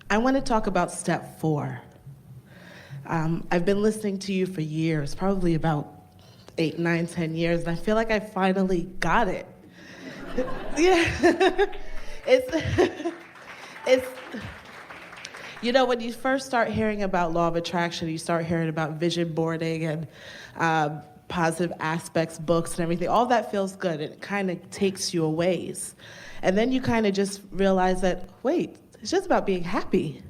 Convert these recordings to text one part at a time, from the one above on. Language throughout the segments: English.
I want to talk about step 4. I've been listening to you for years, probably about 8, 9, 10 years, and I feel like I finally got it. Yeah. it's you know, when you first start hearing about law of attraction, you start hearing about vision boarding and positive aspects books and everything. All that feels good. It kind of takes you a ways. And then you kind of just realize that, wait, it's just about being happy.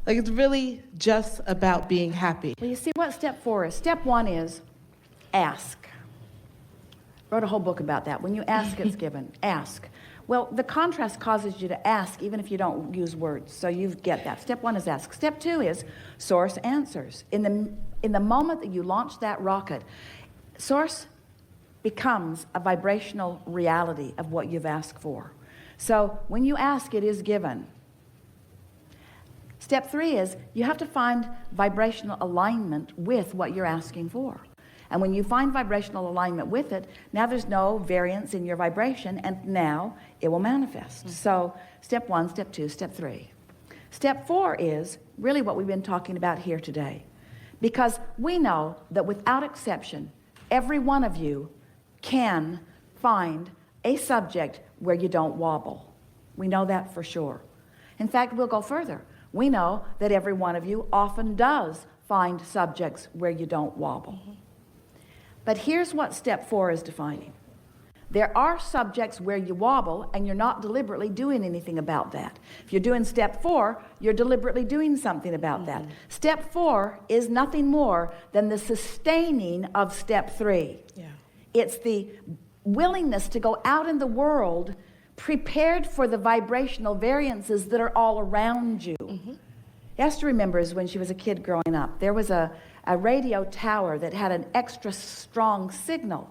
Like, it's really just about being happy. Well, you see what step 4 is. Step 1 is ask. Wrote a whole book about that. When you ask, it's given. Ask. Well, the contrast causes you to ask even if you don't use words. So you get that. Step 1 is ask. Step 2 is source answers. In the moment that you launch that rocket, source becomes a vibrational reality of what you've asked for. So when you ask, it is given. Step 3 is you have to find vibrational alignment with what you're asking for. And when you find vibrational alignment with it, now there's no variance in your vibration, and now it will manifest. Mm-hmm. So step 1, step 2, step 3. Step 4 is really what we've been talking about here today. Because we know that without exception, every one of you can find a subject where you don't wobble. We know that for sure. In fact, we'll go further. We know that every one of you often does find subjects where you don't wobble. Mm-hmm. But here's what step 4 is defining. There are subjects where you wobble and you're not deliberately doing anything about that. If you're doing step 4, you're deliberately doing something about that. Step 4 is nothing more than the sustaining of step 3. Yeah. It's the willingness to go out in the world prepared for the vibrational variances that are all around you. Mm-hmm. Esther remembers when she was a kid growing up, there was a radio tower that had an extra strong signal,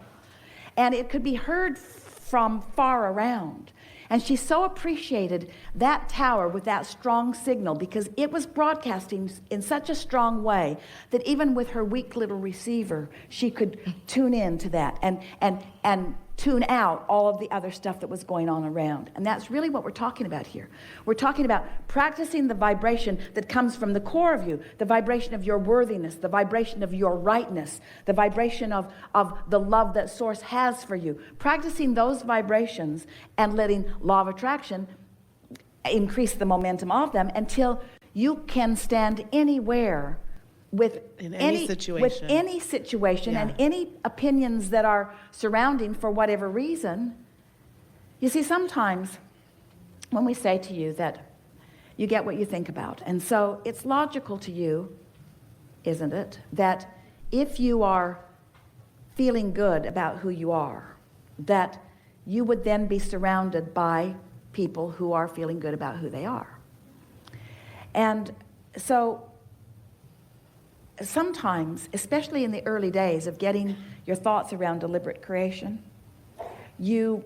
and it could be heard from far around. And she so appreciated that tower with that strong signal because it was broadcasting in such a strong way that even with her weak little receiver, she could tune in to that and tune out all of the other stuff that was going on around. And that's really what we're talking about here. We're talking about practicing the vibration that comes from the core of you, the vibration of your worthiness, the vibration of your rightness, the vibration of the love that Source has for you. Practicing those vibrations and letting law of attraction increase the momentum of them until you can stand anywhere with any situation yeah. and any opinions that are surrounding for whatever reason. You see, sometimes when we say to you that you get what you think about, and so it's logical to you, isn't it, that if you are feeling good about who you are, that you would then be surrounded by people who are feeling good about who they are. And so sometimes, especially in the early days of getting your thoughts around deliberate creation, you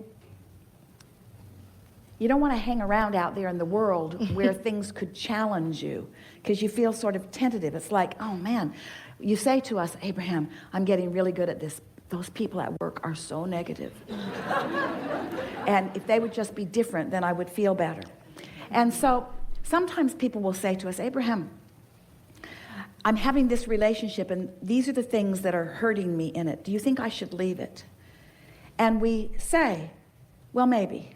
don't want to hang around out there in the world where things could challenge you because you feel sort of tentative. It's like, oh man, you say to us, Abraham, I'm getting really good at this. Those people at work are so negative. And if they would just be different, then I would feel better. And so sometimes people will say to us, Abraham, I'm having this relationship and these are the things that are hurting me in it. Do you think I should leave it? And we say, well, maybe.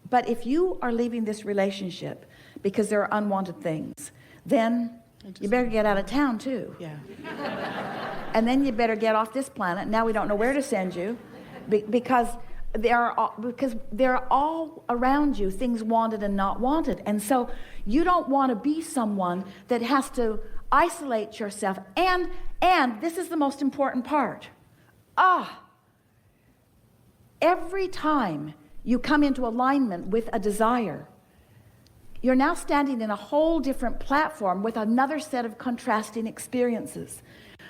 But if you are leaving this relationship because there are unwanted things, then you better get out of town too. Yeah. And then you better get off this planet. Now we don't know where to send you because there are all around you things wanted and not wanted. And so you don't want to be someone that has to isolate yourself. And this is the most important part. Every time you come into alignment with a desire, you're now standing in a whole different platform with another set of contrasting experiences.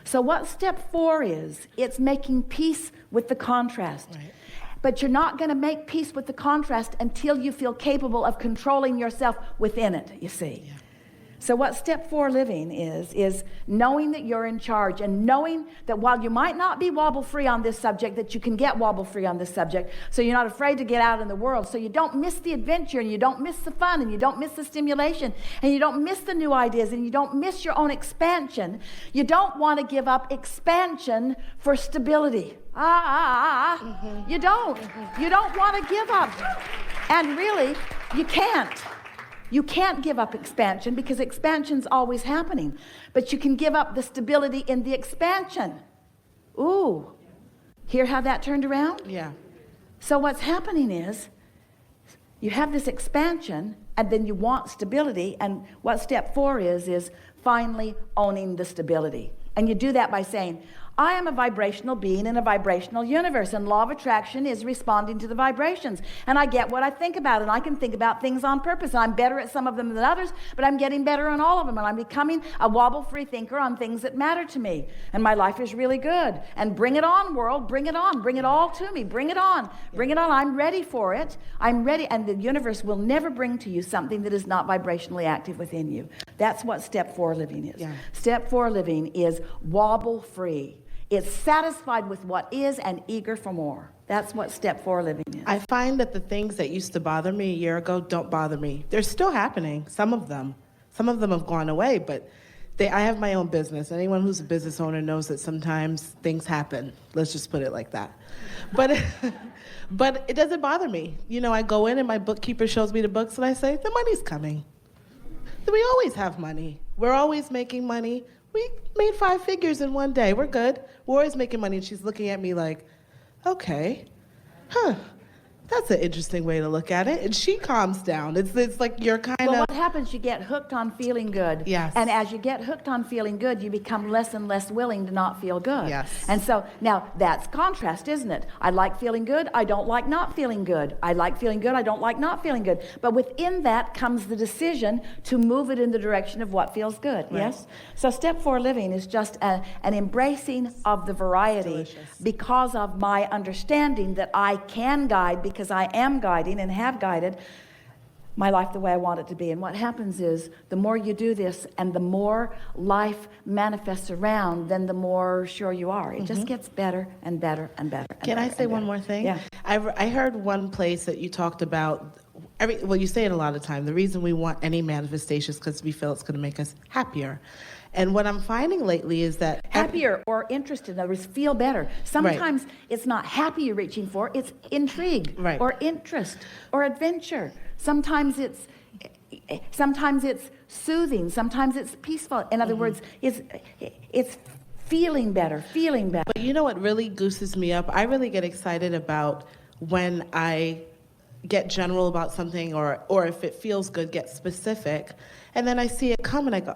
So what step 4 is, it's making peace with the contrast. Right. But you're not going to make peace with the contrast until you feel capable of controlling yourself within it, you see. Yeah. So what step 4 living is knowing that you're in charge, and knowing that while you might not be wobble-free on this subject, that you can get wobble-free on this subject, so you're not afraid to get out in the world, so you don't miss the adventure, and you don't miss the fun, and you don't miss the stimulation, and you don't miss the new ideas, and you don't miss your own expansion. You don't want to give up expansion for stability. You don't. You don't want to give up. And really, you can't. You can't give up expansion because expansion's always happening. But you can give up the stability in the expansion. Ooh. Hear how that turned around? Yeah. So what's happening is you have this expansion and then you want stability. And what step 4 is finally owning the stability. And you do that by saying, I am a vibrational being in a vibrational universe, and law of attraction is responding to the vibrations. And I get what I think about, and I can think about things on purpose. And I'm better at some of them than others, but I'm getting better on all of them. And I'm becoming a wobble-free thinker on things that matter to me. And my life is really good. And bring it on, world. Bring it on. Bring it all to me. Bring it on. Bring it on. I'm ready for it. I'm ready. And the universe will never bring to you something that is not vibrationally active within you. That's what step 4 living is. Yeah. Step 4 living is wobble-free. It's satisfied with what is and eager for more. That's what step 4 living is. I find that the things that used to bother me a year ago don't bother me. They're still happening, some of them. Some of them have gone away, but I have my own business. Anyone who's a business owner knows that sometimes things happen. Let's just put it like that. But it doesn't bother me. You know, I go in and my bookkeeper shows me the books and I say, the money's coming. We always have money. We're always making money. We made 5 figures in one day. We're good. We're always making money. And she's looking at me like, okay, that's an interesting way to look at it. And she calms down. It's like you're kind of... Well, what happens, you get hooked on feeling good. Yes. And as you get hooked on feeling good, you become less and less willing to not feel good. Yes. And so, now, that's contrast, isn't it? I like feeling good. I don't like not feeling good. I like feeling good. I don't like not feeling good. But within that comes the decision to move it in the direction of what feels good. Right. Yes? So step 4 living is just an embracing of the variety. Delicious. Because of my understanding that I can guide, because I am guiding and have guided my life the way I want it to be. And what happens is the more you do this and the more life manifests around, then the more sure you are. It just gets better and better and better. And Can I say one more thing? Yeah. I heard one place that you talked about, well, you say it a lot of time, the reason we want any manifestation is because we feel it's going to make us happier. And what I'm finding lately is that... Happier or interested, in other words, feel better. Sometimes it's not happy you're reaching for, it's intrigue or interest or adventure. Sometimes it's soothing, sometimes it's peaceful. In other words, it's feeling better. But you know what really gooses me up? I really get excited about when I get general about something, or if it feels good, get specific, and then I see it come and I go,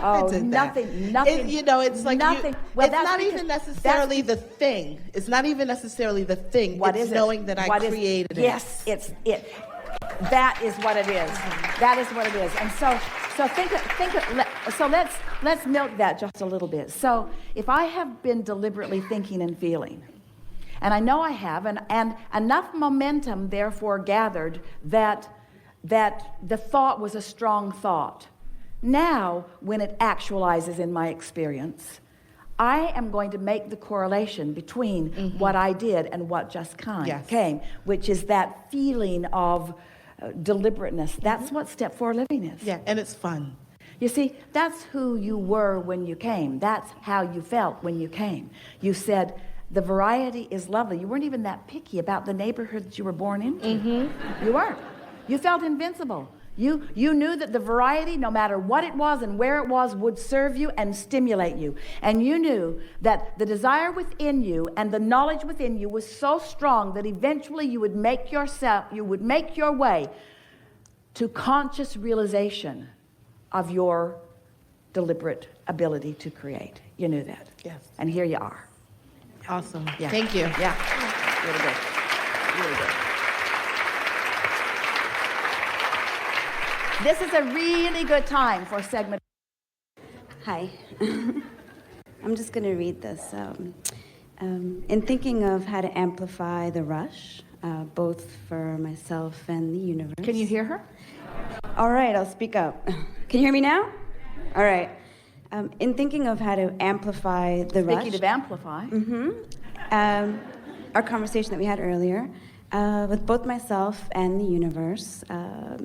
Oh, nothing. It's like nothing. It's not even necessarily the thing. It's not even necessarily the thing. What it's is it? knowing that I created it. Yes, it's it. That is what it is. That is what it is. And so let's milk that just a little bit. So if I have been deliberately thinking and feeling, and I know I have, and enough momentum therefore gathered that the thought was a strong thought. Now, when it actualizes in my experience, I am going to make the correlation between what I did and what just came, which is that feeling of deliberateness. That's what step 4 living is. Yeah, and it's fun. You see, that's who you were when you came. That's how you felt when you came. You said, the variety is lovely. You weren't even that picky about the neighborhood that you were born into. You weren't. You felt invincible. You knew that the variety, no matter what it was and where it was, would serve you and stimulate you. And you knew that the desire within you and the knowledge within you was so strong that eventually you would make your way to conscious realization of your deliberate ability to create. You knew that. Yes. And here you are. Awesome. Yeah. Thank you. Yeah. Really good. Really good. This is a really good time for segment. Hi. I'm just going to read this. In thinking of how to amplify the rush, both for myself and the universe. Can you hear her? All right, I'll speak up. Can you hear me now? All right. In thinking of how to amplify the rush. Speaking of amplify. Our conversation that we had earlier, with both myself and the universe, how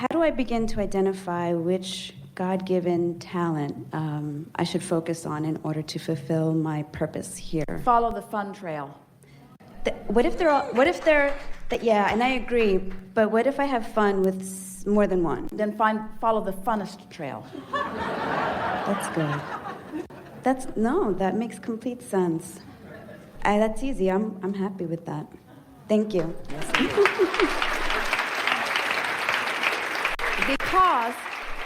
do I begin to identify which God-given talent I should focus on in order to fulfill my purpose here? Follow the fun trail. What if they're, yeah, and I agree, but what if I have fun with more than one? Then follow the funnest trail. That's good. That makes complete sense. That's easy. I'm happy with that. Thank you.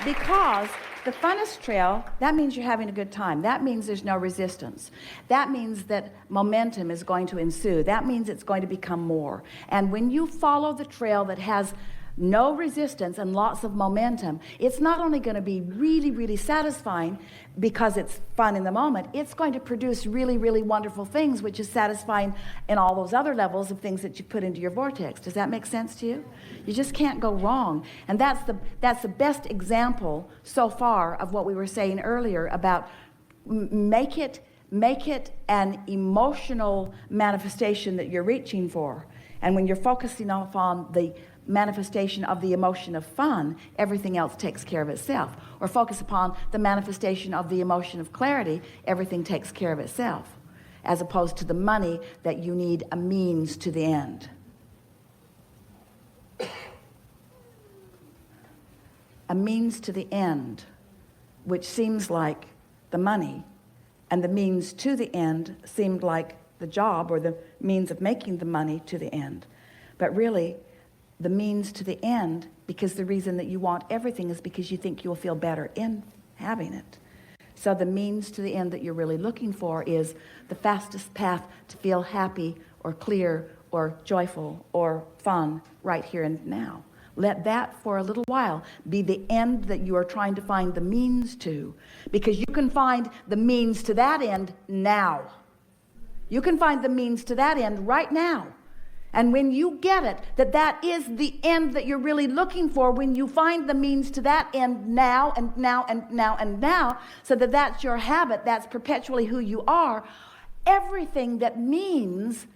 Because the funnest trail, that means you're having a good time. That means there's no resistance. That means that momentum is going to ensue. That means it's going to become more. And when you follow the trail that has no resistance and lots of momentum, it's not only going to be really, really satisfying because it's fun in the moment, it's going to produce really, really wonderful things, which is satisfying in all those other levels of things that you put into your vortex. Does that make sense to you? You just can't go wrong. And that's the best example so far of what we were saying earlier about make it an emotional manifestation that you're reaching for. And when you're focusing on the manifestation of the emotion of fun, everything else takes care of itself. Or focus upon the manifestation of the emotion of clarity, everything takes care of itself, as opposed to the money that you need a means to the end. A means to the end, which seems like the money, and the means to the end seemed like the job or the means of making the money to the end. But really, the means to the end, because the reason that you want everything is because you think you'll feel better in having it. So the means to the end that you're really looking for is the fastest path to feel happy or clear or joyful or fun right here and now. Let that for a little while be the end that you are trying to find the means to, because you can find the means to that end now. You can find the means to that end right now. And when you get it, that is the end that you're really looking for, when you find the means to that end now and now and now and now, so that that's your habit, that's perpetually who you are, everything that means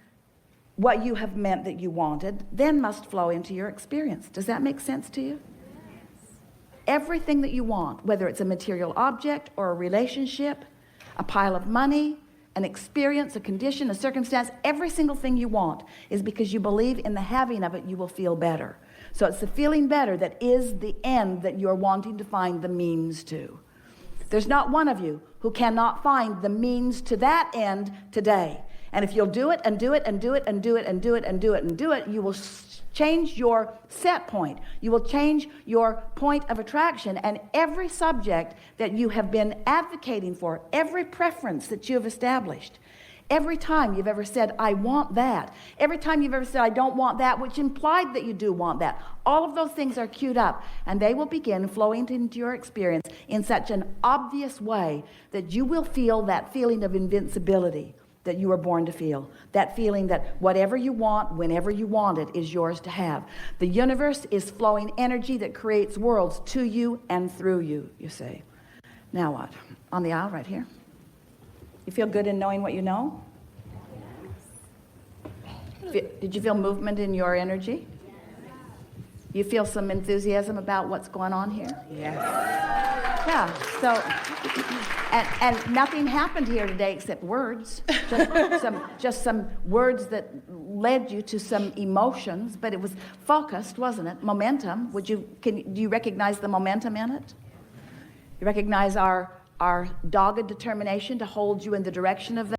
what you have meant that you wanted then must flow into your experience. Does that make sense to you? Everything that you want, whether it's a material object or a relationship, a pile of money, an experience, a condition, a circumstance, every single thing you want is because you believe in the having of it, you will feel better. So it's the feeling better that is the end that you're wanting to find the means to. There's not one of you who cannot find the means to that end today. And if you'll do it and do it and do it and do it and do it and do it and do it, you will change your set point. You will change your point of attraction, and every subject that you have been advocating for, every preference that you have established, every time you've ever said, I want that, every time you've ever said, I don't want that, which implied that you do want that, all of those things are queued up, and they will begin flowing into your experience in such an obvious way that you will feel that feeling of invincibility that you were born to feel. That feeling that whatever you want, whenever you want it, is yours to have. The universe is flowing energy that creates worlds to you and through you, you say. Now what? On the aisle right here. You feel good in knowing what you know? Did you feel movement in your energy? You feel some enthusiasm about what's going on here? Yes. Yeah, so, and nothing happened here today except words, just some words that led you to some emotions, but it was focused, wasn't it? Momentum. Do you recognize the momentum in it? You recognize our dogged determination to hold you in the direction of that?